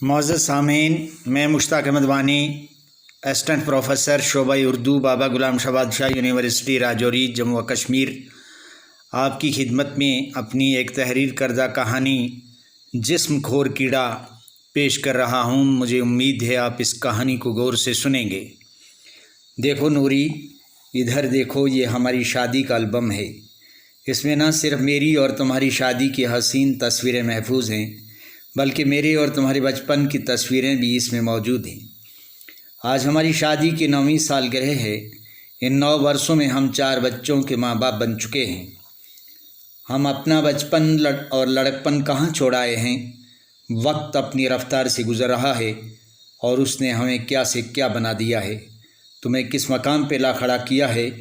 मोअज़्ज़ज़ सामीन, मैं मुश्ताक अहमद वानी, असिस्टेंट प्रोफेसर शोबा उर्दू, बाबा गुलाम शाह बादशाह यूनिवर्सिटी राजौरी, जम्मू व कश्मीर, आपकी खिदमत में अपनी एक तहरीर करदा कहानी जिस्म खोर कीड़ा पेश कर रहा हूँ। मुझे उम्मीद है आप इस कहानी को गौर से सुनेंगे। देखो नूरी, इधर देखो, ये हमारी शादी का एल्बम है। इसमें न सिर्फ मेरी और तुम्हारी शादी की हसीन तस्वीरें महफूज हैं, बल्कि मेरे और तुम्हारे बचपन की तस्वीरें भी इसमें मौजूद हैं। आज हमारी शादी की 9वीं सालगिरह है। इन 9 वर्षों में हम 4 बच्चों के माँ बाप बन चुके हैं। हम अपना बचपन और लड़कपन कहाँ छोड़ आए हैं। वक्त अपनी रफ्तार से गुज़र रहा है और उसने हमें क्या से क्या बना दिया है, तुम्हें किस मकाम पे ला खड़ा किया है।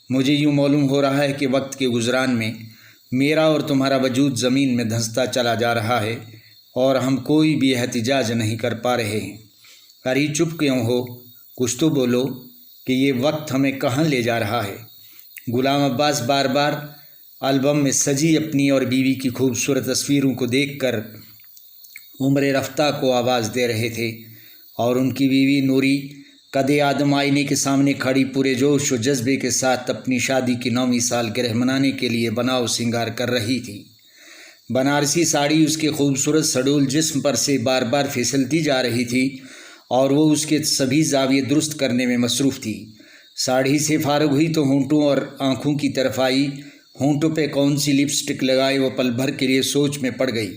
मुझे यूँ मालूम हो रहा है कि वक्त के गुजरान में मेरा और तुम्हारा वजूद ज़मीन में धंसता चला जा रहा है और हम कोई भी एहतिजाज नहीं कर पा रहे हैं। अरे चुप क्यों हो, कुछ तो बोलो कि ये वक्त हमें कहाँ ले जा रहा है। गुलाम अब्बास बार बार एल्बम में सजी अपनी और बीवी की खूबसूरत तस्वीरों को देखकर उम्र रफ्ता को आवाज़ दे रहे थे और उनकी बीवी नूरी कदे आदम आईने के सामने खड़ी पूरे जोश और जज्बे के साथ अपनी शादी की 9वीं सालगिरह मनाने के लिए बनाव सिंगार कर रही थी। बनारसी साड़ी उसके खूबसूरत सडोल जिस्म पर से बार बार फिसलती जा रही थी और वो उसके सभी जाविये दुरुस्त करने में मसरूफ़ थी। साड़ी से फारग हुई तो होंठों और आँखों की तरफ आई। होंठों पे कौन सी लिपस्टिक लगाए वो पल भर के लिए सोच में पड़ गई।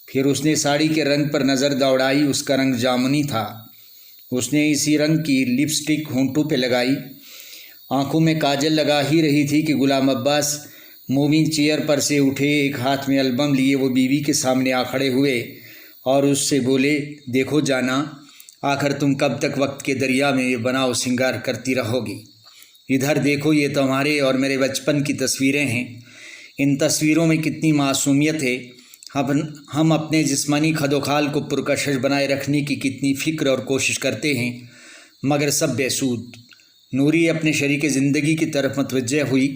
फिर उसने साड़ी के रंग पर नज़र दौड़ाई। उसका रंग जामुनी था। उसने इसी रंग की लिपस्टिक होंठों पे लगाई। आँखों में काजल लगा ही रही थी कि गुलाम अब्बास मूविंग चेयर पर से उठे, एक हाथ में एल्बम लिए वो बीवी के सामने आ खड़े हुए और उससे बोले, देखो जाना, आखिर तुम कब तक वक्त के दरिया में ये बनाव सिंगार करती रहोगी। इधर देखो, ये तुम्हारे और मेरे बचपन की तस्वीरें हैं। इन तस्वीरों में कितनी मासूमियत है। हम अपने जिस्मानी खदोखाल को पुरकशिश बनाए रखने की कितनी फ़िक्र और कोशिश करते हैं, मगर सब बेसूद। नूरी अपने शरीक ज़िंदगी की तरफ मुतवज्जह हुई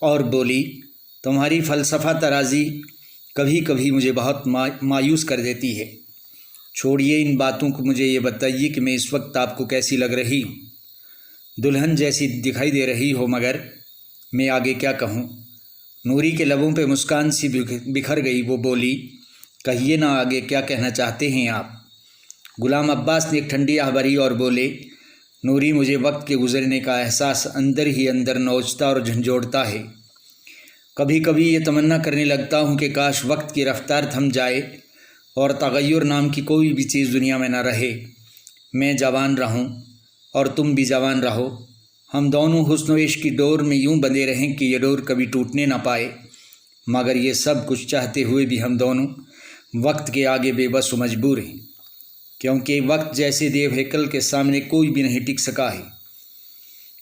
और बोली, तुम्हारी फ़लसफ़ा तराज़ी कभी कभी मुझे बहुत मायूस कर देती है। छोड़िए इन बातों को, मुझे ये बताइए कि मैं इस वक्त आपको कैसी लग रही हूँ। दुल्हन जैसी दिखाई दे रही हो, मगर मैं आगे क्या कहूँ। नूरी के लबों पे मुस्कान सी बिखर गई। वो बोली, कहिए ना, आगे क्या कहना चाहते हैं आप। गुलाम अब्बास ने एक ठंडी आह भरी और बोले, नूरी, मुझे वक्त के गुज़रने का एहसास अंदर ही अंदर नोचता और झंझोड़ता है। कभी कभी ये तमन्ना करने लगता हूँ कि काश वक्त की रफ्तार थम जाए और तग़य्युर नाम की कोई भी चीज़ दुनिया में न रहे। मैं जवान रहूँ और तुम भी जवान रहो। हम दोनों हुस्न व इश्क की डोर में यूँ बंधे रहें कि ये डोर कभी टूटने ना पाए। मगर ये सब कुछ चाहते हुए भी हम दोनों वक्त के आगे बेबस व मजबूर हैं, क्योंकि वक्त जैसे देव हैकल के सामने कोई भी नहीं टिक सका है।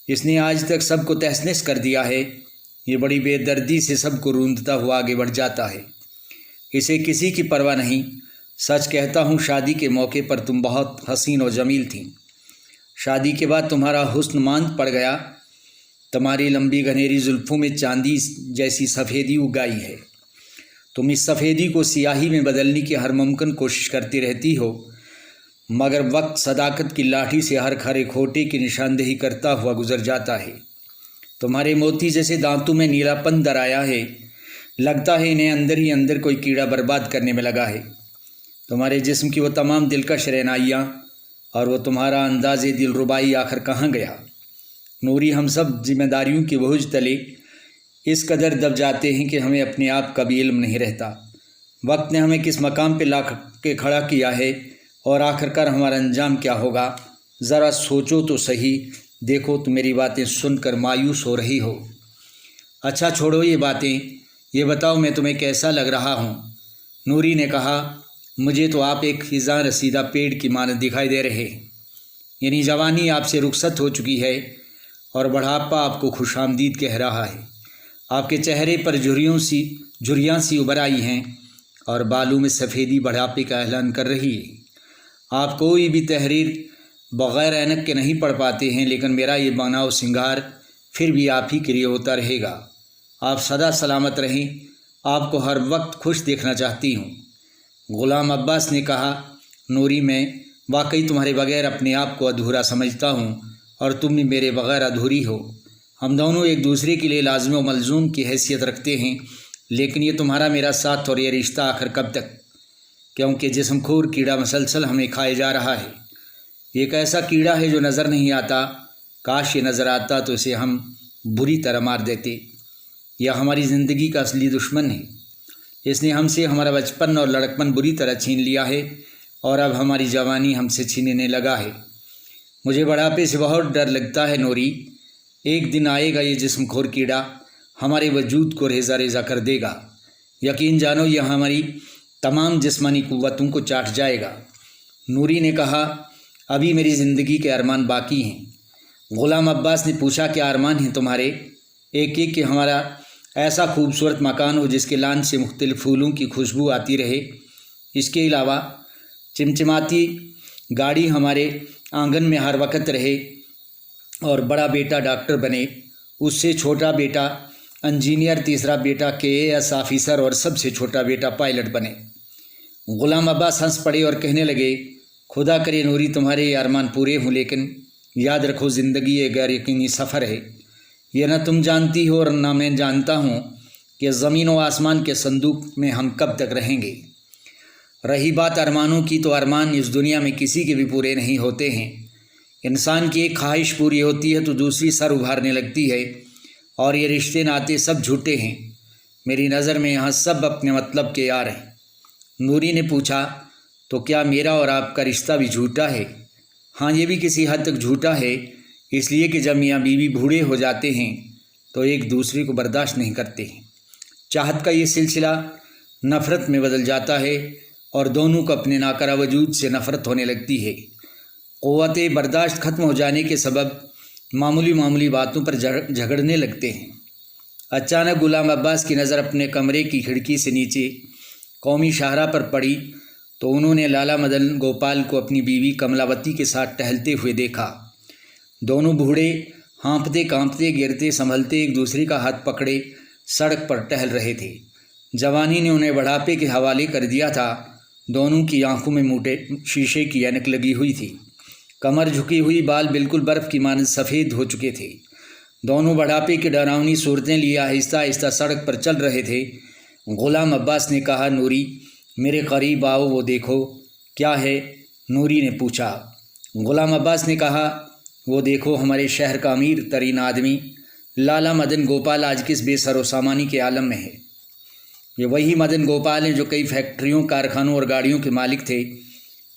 इसने आज तक सबको तहस-नहस कर दिया है। ये बड़ी बेदर्दी से सबको रूंधता हुआ आगे बढ़ जाता है। इसे किसी की परवाह नहीं। सच कहता हूँ, शादी के मौके पर तुम बहुत हसीन और जमील थीं। शादी के बाद तुम्हारा हुस्न मांद पड़ गया। तुम्हारी लंबी घनेरी जुल्फ़ों में चांदी जैसी सफ़ेदी उगाई है। तुम इस सफ़ेदी को सियाही में बदलने की हर मुमकिन कोशिश करती रहती हो, मगर वक्त सदाकत की लाठी से हर खरे खोटे की निशानदेही करता हुआ गुजर जाता है। तुम्हारे मोती जैसे दांतों में नीलापन दर आया है। लगता है इन्हें अंदर ही अंदर कोई कीड़ा बर्बाद करने में लगा है। तुम्हारे जिस्म की वो तमाम दिलकश रहनाइयाँ और वो तुम्हारा अंदाज़े दिलरुबाई आखिर कहाँ गया। नूरी, हम सब जिम्मेदारियों की बोझ तले इस कदर दब जाते हैं कि हमें अपने आप का भी इल्म नहीं रहता। वक्त ने हमें किस मकाम पे ला के खड़ा किया है और आखिरकार हमारा अंजाम क्या होगा। ज़रा सोचो तो सही। देखो, तुम मेरी बातें सुनकर मायूस हो रही हो। अच्छा छोड़ो ये बातें, ये बताओ मैं तुम्हें कैसा लग रहा हूँ। नूरी ने कहा, मुझे तो आप एक खिज़ां रसीदा पेड़ की मानद दिखाई दे रहे हैं। यानी जवानी आपसे रुखसत हो चुकी है और बुढ़ापा आपको खुशामदीद कह रहा है। आपके चेहरे पर झुर्रियाँ सी उभर आई हैं और बालों में सफ़ेदी बुढ़ापे का ऐलान कर रही है। आप कोई भी तहरीर बग़ैर ऐनक के नहीं पढ़ पाते हैं, लेकिन मेरा ये बनाव सिंगार फिर भी आप ही के लिए होता रहेगा। आप सदा सलामत रहें। आपको हर वक्त खुश देखना चाहती हूँ। गुलाम अब्बास ने कहा, नूरी, मैं वाकई तुम्हारे बगैर अपने आप को अधूरा समझता हूँ और तुम भी मेरे बगैर अधूरी हो। हम दोनों एक दूसरे के लिए लाज़िम व मलज़ूम की हैसियत रखते हैं, लेकिन ये तुम्हारा मेरा साथ और ये रिश्ता आखिर कब तक? क्योंकि जिस्मखोर कीड़ा मसलसल हमें खाए जा रहा है। एक ऐसा कीड़ा है जो नज़र नहीं आता, काश ये नज़र आता तो इसे हम बुरी तरह मार देते। यह हमारी ज़िंदगी का असली दुश्मन है। इसने हमसे हमारा बचपन और लड़कपन बुरी तरह छीन लिया है और अब हमारी जवानी हमसे छीनने लगा है। मुझे बुढ़ापे से बहुत डर लगता है नूरी। एक दिन आएगा ये जिस्मखोर कीड़ा हमारे वजूद को रेज़ा रेज़ा कर देगा। यकीन जानो यह हमारी तमाम जिस्मानी कुव्वतों को चाट जाएगा। नूरी ने कहा, अभी मेरी ज़िंदगी के अरमान बाकी हैं। ग़ुलाम अब्बास ने पूछा, क्या अरमान हैं तुम्हारे? एक एक कि हमारा ऐसा खूबसूरत मकान हो जिसके लान से मुख्तलिफ़ फूलों की खुशबू आती रहे। इसके अलावा चिमचिमाती गाड़ी हमारे आंगन में हर वक्त रहे और बड़ा बेटा डॉक्टर बने, उससे छोटा बेटा इंजीनियर, तीसरा बेटा KAS ऑफिसर और सबसे छोटा बेटा पायलट बने। ग़ुलाम अब्बास हंस पड़े और कहने लगे, खुदा करे नूरी तुम्हारे ये अरमान पूरे हों, लेकिन याद रखो ज़िंदगी एक गैर यकीनी सफ़र है। यह न तुम जानती हो और न मैं जानता हूँ कि ज़मीन व आसमान के संदूक में हम कब तक रहेंगे। रही बात अरमानों की, तो अरमान इस दुनिया में किसी के भी पूरे नहीं होते हैं। इंसान की एक ख्वाहिश पूरी होती है तो दूसरी सर उभारने लगती है और ये रिश्ते नाते सब झूठे हैं। मेरी नज़र में यहाँ सब अपने मतलब के यार हैं। नूरी ने पूछा, तो क्या मेरा और आपका रिश्ता भी झूठा है? हाँ, ये भी किसी हद तक झूठा है, इसलिए कि जब मियाँ बीवी बूढ़े हो जाते हैं तो एक दूसरे को बर्दाश्त नहीं करते हैं। चाहत का ये सिलसिला नफ़रत में बदल जाता है और दोनों को अपने नाकरा वजूद से नफ़रत होने लगती है। क़ुव्वत बर्दाश्त ख़त्म हो जाने के सबब मामूली बातों पर झगड़ने लगते हैं। अचानक ग़ुलाम अब्बास की नज़र अपने कमरे की खिड़की से नीचे कौमी शाहरा पर पड़ी तो उन्होंने लाला मदन गोपाल को अपनी बीवी कमलावती के साथ टहलते हुए देखा। दोनों बूढ़े हाँफते कांपते गिरते संभलते एक दूसरे का हाथ पकड़े सड़क पर टहल रहे थे। जवानी ने उन्हें बुढ़ापे के हवाले कर दिया था। दोनों की आंखों में मोटे शीशे की ऐनक लगी हुई थी, कमर झुकी हुई, बाल बिल्कुल बर्फ़ की मानद सफ़ेद हो चुके थे। दोनों बुढ़ापे की डरावनी सूरतें लिए आहिस्ता आहिस्ता सड़क पर चल रहे थे। ग़ुलाम अब्बास ने कहा, नूरी मेरे करीब आओ, वो देखो। क्या है? नूरी ने पूछा। ग़ुलाम अब्बास ने कहा, वो देखो हमारे शहर का अमीर तरीन आदमी लाला मदन गोपाल आज किस बेसरो सामानी के आलम में है। ये वही मदन गोपाल हैं जो कई फैक्ट्रियों, कारखानों और गाड़ियों के मालिक थे,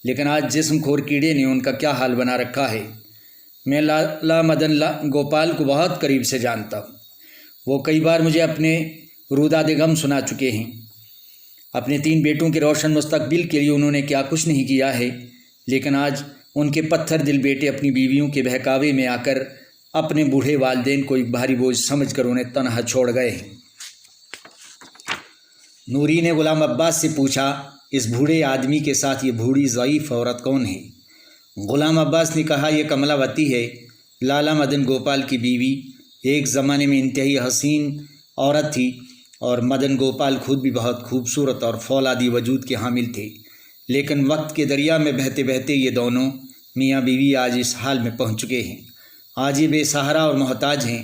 लेकिन आज जिस्मखोर कीड़े ने उनका क्या हाल बना रखा है। मैं लाला मदन गोपाल को बहुत करीब से जानता हूँ। वो कई बार मुझे अपने रुदादे गम सुना चुके हैं। अपने 3 बेटों के रोशन मुस्तकबिल के लिए उन्होंने क्या कुछ नहीं किया है, लेकिन आज उनके पत्थर दिल बेटे अपनी बीवियों के बहकावे में आकर अपने बूढ़े वालिदैन को एक भारी बोझ समझकर उन्हें तनहा छोड़ गए हैं। नूरी ने ग़ुलाम अब्बास से पूछा, इस बूढ़े आदमी के साथ ये बूढ़ी ज़ईफ़ औरत कौन है? ग़ुलाम अब्बास ने कहा, यह कमलावती है, लाला मदन गोपाल की बीवी। एक ज़माने में इंतहाई हसीन औरत थी और मदन गोपाल खुद भी बहुत खूबसूरत और फौलादी वजूद के हामिल थे, लेकिन वक्त के दरिया में बहते बहते ये दोनों मियाँ बीवी आज इस हाल में पहुँच चुके हैं। आज ये बेसहारा और मोहताज हैं।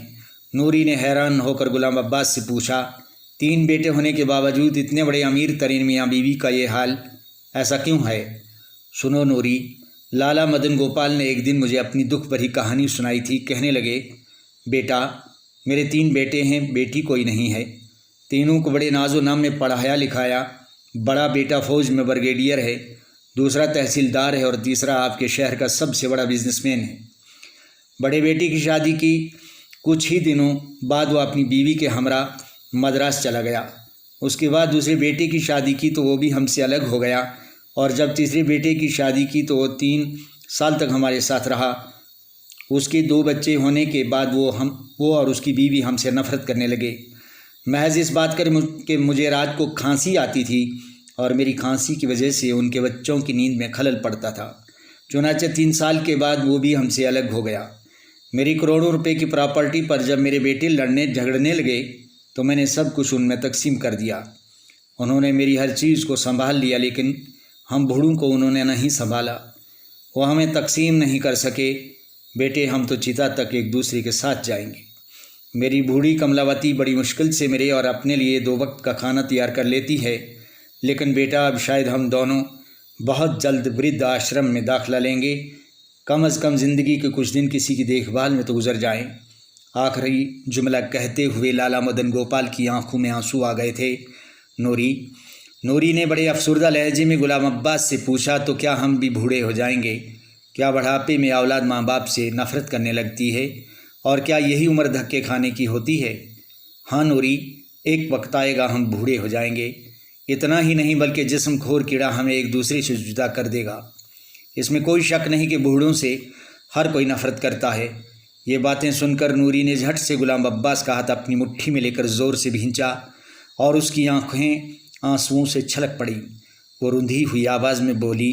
नूरी ने हैरान होकर ग़ुलाम अब्बास से पूछा, 3 बेटे होने के बावजूद इतने बड़े अमीर तरीन मियाँ बीवी का ये हाल ऐसा क्यों है? सुनो नूरी, लाला मदन गोपाल ने एक दिन मुझे अपनी दुख भरी कहानी सुनाई थी। कहने लगे, बेटा मेरे 3 बेटे हैं, बेटी कोई नहीं है। तीनों को बड़े नाजो नाम में पढ़ाया लिखाया। बड़ा बेटा फ़ौज में ब्रिगेडियर है, दूसरा तहसीलदार है और तीसरा आपके शहर का सबसे बड़ा बिजनेसमैन है। बड़े बेटे की शादी की कुछ ही दिनों बाद वो अपनी बीवी के हमरा मद्रास चला गया। उसके बाद दूसरे बेटे की शादी की तो वो भी हमसे अलग हो गया, और जब तीसरे बेटे की शादी की तो वो 3 साल तक हमारे साथ रहा। उसके 2 बच्चे होने के बाद वो और उसकी बीवी हमसे नफ़रत करने लगे, महज इस बात कर कि मुझे रात को खांसी आती थी और मेरी खांसी की वजह से उनके बच्चों की नींद में खलल पड़ता था। चुनांचे 3 साल के बाद वो भी हमसे अलग हो गया। मेरी करोड़ों रुपए की प्रॉपर्टी पर जब मेरे बेटे लड़ने झगड़ने लगे तो मैंने सब कुछ उनमें तकसीम कर दिया। उन्होंने मेरी हर चीज़ को संभाल लिया, लेकिन ہم بوڑھوں کو انہوں نے نہیں سنبھالا، وہ ہمیں تقسیم نہیں کر سکے۔ بیٹے ہم تو چتا تک ایک دوسرے کے ساتھ جائیں گے۔ میری بوڑھی کملاوتی بڑی مشکل سے میرے اور اپنے لیے 2 وقت کا کھانا تیار کر لیتی ہے، لیکن بیٹا اب شاید ہم دونوں بہت جلد وردھ آشرم میں داخلہ لیں گے۔ کم از کم زندگی کے کچھ دن کسی کی دیکھ بھال میں تو گزر جائیں۔ آخری جملہ کہتے ہوئے لالا مدن گوپال کی آنکھوں میں آنسو آ گئے تھے۔ نوری نے بڑے افسردہ لہجے میں غلام عباس سے پوچھا، تو کیا ہم بھی بوڑھے ہو جائیں گے؟ کیا بڑھاپے میں اولاد ماں باپ سے نفرت کرنے لگتی ہے؟ اور کیا یہی عمر دھکے کھانے کی ہوتی ہے؟ ہاں نوری، ایک وقت آئے گا ہم بوڑھے ہو جائیں گے۔ اتنا ہی نہیں بلکہ جسم کھور کیڑا ہمیں ایک دوسرے سے جدا کر دے گا۔ اس میں کوئی شک نہیں کہ بوڑھوں سے ہر کوئی نفرت کرتا ہے۔ یہ باتیں سن کر نوری نے جھٹ سے غلام عباس کا ہاتھ اپنی مٹھی میں لے کر زور سے بھینچا اور اس کی آنکھیں آنسوؤں سے چھلک پڑیں۔ وہ رندھی ہوئی آواز میں بولی،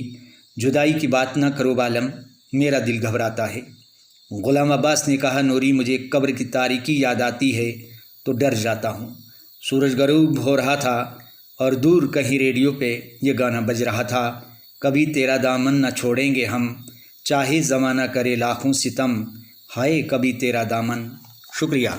جدائی کی بات نہ کرو بالم، میرا دل گھبراتا ہے۔ غلام عباس نے کہا، نوری مجھے قبر کی تاریکی یاد آتی ہے تو ڈر جاتا ہوں۔ سورج غروب ہو رہا تھا اور دور کہیں ریڈیو پہ یہ گانا بج رہا تھا، کبھی تیرا دامن نہ چھوڑیں گے ہم، چاہے زمانہ کرے لاکھوں ستم، ہائے کبھی تیرا دامن۔ شکریہ۔